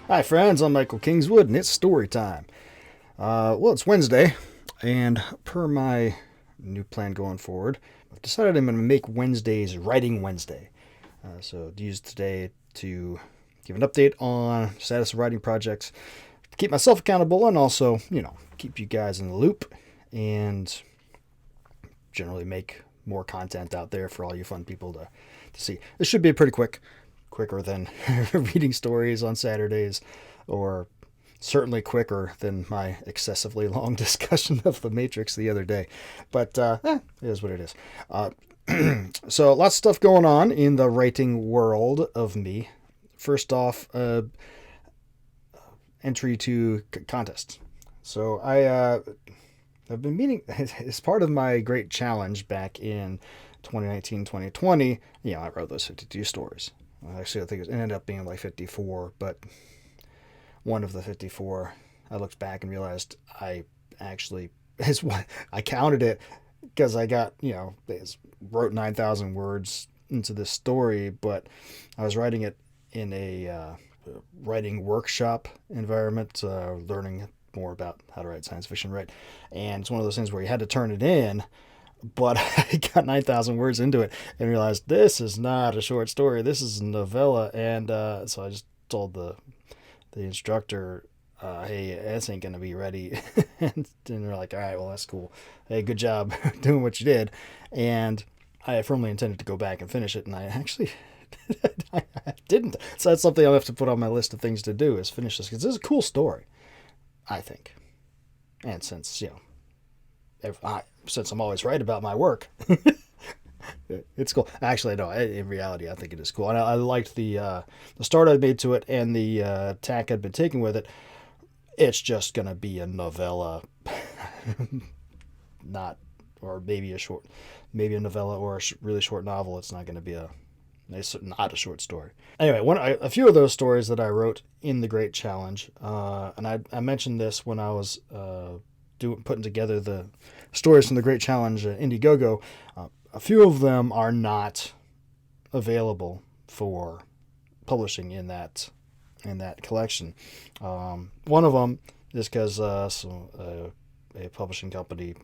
Hi, friends. I'm Michael Kingswood, and it's story time. Well, it's Wednesday, and per my new plan going forward, I've decided I'm going to make Wednesdays Writing Wednesday. So, use today to give an update on status of writing projects, to keep myself accountable, and also, keep you guys in the loop, and generally make more content out there for all you fun people to see. This should be pretty quicker than reading stories on Saturdays, or certainly quicker than my excessively long discussion of The Matrix the other day. But it is what it is. So lots of stuff going on in the writing world of me. First off, entry to contests. So I've been meaning, as part of my great challenge back in 2019, 2020, I wrote those 52 stories. Actually, I think it ended up being like 54, but one of the 54, I looked back and realized I actually, I counted it because I got, wrote 9,000 words into this story, but I was writing it in a writing workshop environment, learning more about how to write science fiction, right? And it's one of those things where you had to turn it in, but I got 9,000 words into it and realized this is not a short story. This is a novella. And so I just told the instructor, hey, this ain't going to be ready. And they're like, all right, well, that's cool. Hey, good job doing what you did. And I firmly intended to go back and finish it. And I actually I didn't. So that's something I'll have to put on my list of things to do, is finish this, because this is a cool story, I think. And since, since I'm always right about my work, it's cool. Actually, no. In reality, I think it is cool, and I liked the start I made to it and the tack I'd been taking with it. It's just gonna be a novella, not, or maybe a novella or a really short novel. It's not gonna be it's not a short story. Anyway, a few of those stories that I wrote in the Great Challenge, and I mentioned this when I was putting together the stories from the Great Challenge Indiegogo. A few of them are not available for publishing in that collection. One of them is because a publishing company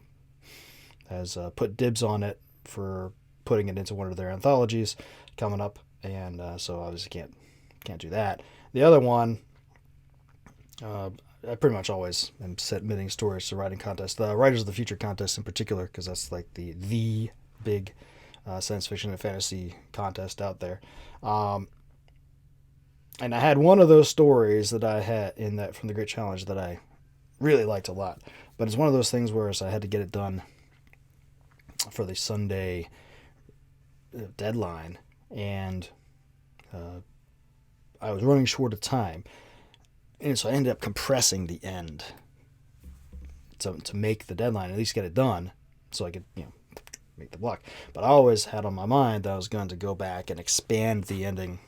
has put dibs on it for putting it into one of their anthologies coming up, and so obviously can't do that. The other one, I pretty much always am submitting stories to writing contests, the Writers of the Future contest in particular, because that's like the big science fiction and fantasy contest out there. And I had one of those stories that I had in that from the Great Challenge that I really liked a lot, but it's one of those things where I had to get it done for the Sunday deadline, and I was running short of time, and so I ended up compressing the end to make the deadline, at least get it done, so I could make the block. But I always had on my mind that I was going to go back and expand the ending,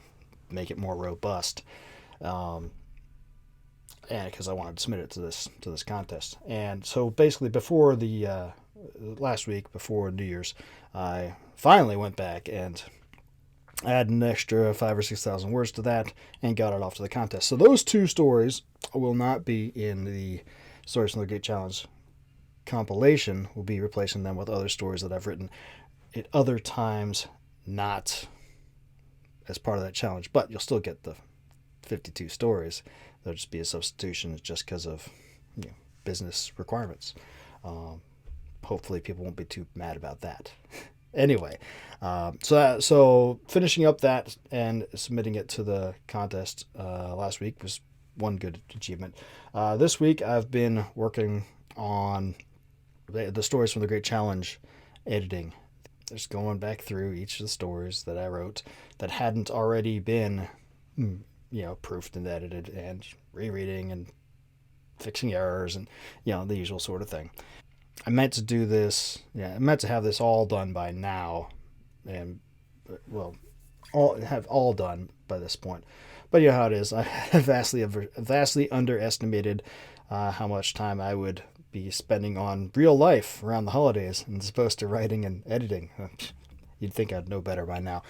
make it more robust, and because I wanted to submit it to this contest. And so basically, before the last week before New Year's, I finally went back and add an extra 5,000 or 6,000 words to that and got it off to the contest. So those two stories will not be in the Stories from the Great Challenge compilation. We'll be replacing them with other stories that I've written at other times, not as part of that challenge, but you'll still get the 52 stories. There'll just be a substitution just because of business requirements. Hopefully people won't be too mad about that. Anyway, so finishing up that and submitting it to the contest last week was one good achievement. This week I've been working on the stories from the Great Challenge editing. Just going back through each of the stories that I wrote that hadn't already been proofed and edited, and rereading and fixing errors and the usual sort of thing. I meant to do this. I meant to have this all done by now, and have all done by this point. But you know how it is. I vastly underestimated how much time I would be spending on real life around the holidays, as opposed to writing and editing. You'd think I'd know better by now.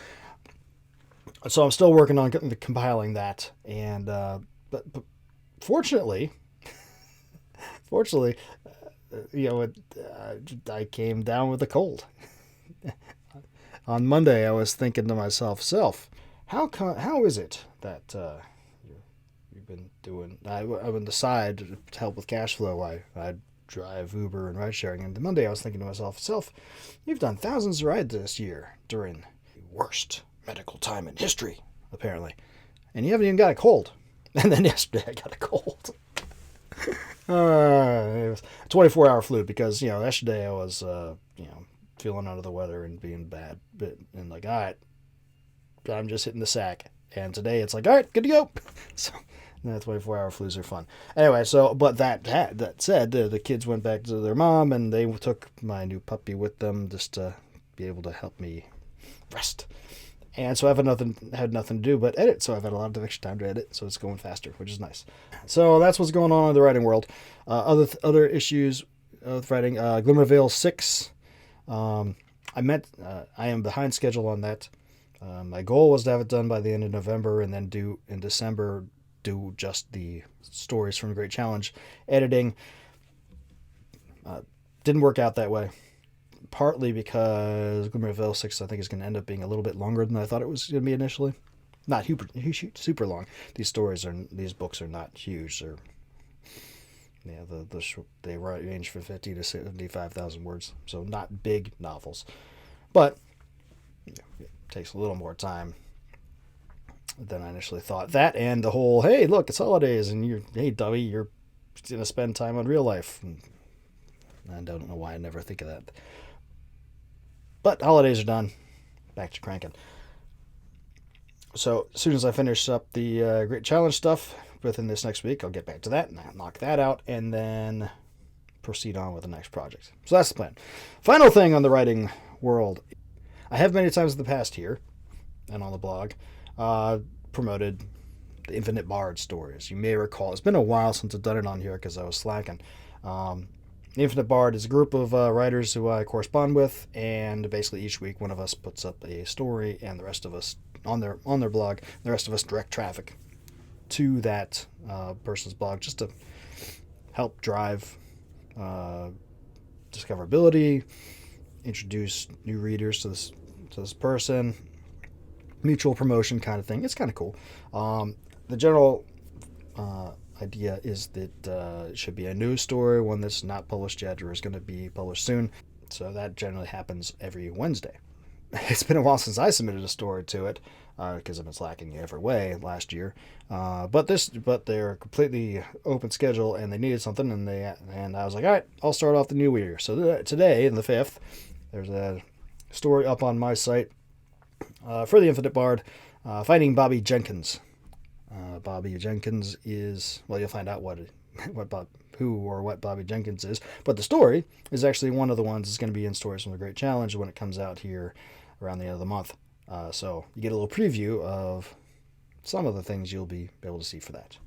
So I'm still working on compiling that, and but fortunately, fortunately, I came down with a cold. On Monday, I was thinking to myself, how is it that you've been doing? I'm on the side to help with cash flow. I drive Uber and ride sharing. And Monday, I was thinking to myself, you've done thousands of rides this year during the worst medical time in history, apparently, and you haven't even got a cold. And then yesterday, I got a cold. It was a 24-hour flu because, yesterday I was, feeling under the weather and being bad. And like, all right, I'm just hitting the sack. And today it's like, all right, good to go. So, 24-hour flus are fun. Anyway, but that said, the kids went back to their mom and they took my new puppy with them just to be able to help me rest. And so I've had nothing to do but edit. So I've had a lot of extra time to edit. So it's going faster, which is nice. So that's what's going on in the writing world. Other issues with writing. Glimmervale 6. I am behind schedule on that. My goal was to have it done by the end of November and then in December do just the stories from the Great Challenge editing. Didn't work out that way. Partly because Glimmervale 6, I think, is going to end up being a little bit longer than I thought it was going to be initially. Not super long. These books are not huge. They range from 50 to 75,000 words, so not big novels. But it takes a little more time than I initially thought. That and the whole, hey, look, it's holidays, and hey, dummy, you're going to spend time on real life. And I don't know why I never think of that. But holidays are done. Back to cranking. So as soon as I finish up the Great Challenge stuff within this next week, I'll get back to that and I'll knock that out and then proceed on with the next project. So that's the plan. Final thing on the writing world. I have many times in the past here and on the blog promoted the Infinite Bard stories. You may recall, it's been a while since I've done it on here because I was slacking. The Infinite Bard is a group of writers who I correspond with, and basically each week one of us puts up a story, and the rest of us on their blog, the rest of us direct traffic to that person's blog just to help drive discoverability, introduce new readers to this person, mutual promotion kind of thing. It's kind of cool. The general idea is that it should be a news story, one that's not published yet or is going to be published soon. So that generally happens every Wednesday. It's been a while since I submitted a story to it because I've been slacking every way last year. But they're completely open schedule and they needed something and I was like, all right, I'll start off the new year. So today, on the 5th, there's a story up on my site for the Infinite Bard, finding Bobby Jenkins. Bobby Jenkins is, well, you'll find out who or what Bobby Jenkins is, but the story is actually one of the ones that's going to be in Stories from the Great Challenge when it comes out here around the end of the month. So you get a little preview of some of the things you'll be able to see for that.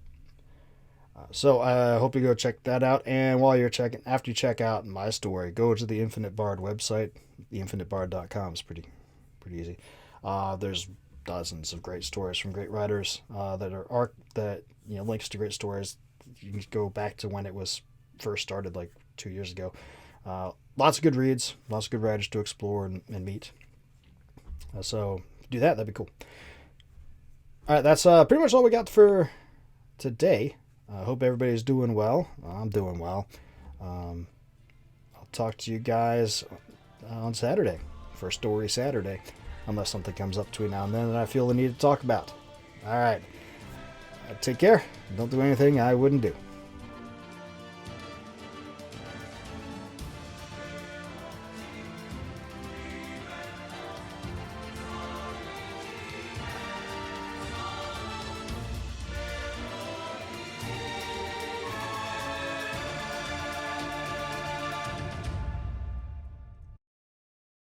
So I hope you go check that out, and after you check out my story, go to the Infinite Bard website. theinfinitebard.com is pretty easy. There's dozens of great stories from great writers links to great stories. You can go back to when it was first started, like 2 years ago. Lots of good reads, lots of good writers to explore and meet. So do that'd be cool. All right, that's pretty much all we got for today. I hope everybody's doing well. I'm doing well. I'll talk to you guys on Saturday for Story Saturday, unless something comes up between now and then that I feel the need to talk about. All right. Take care. Don't do anything I wouldn't do.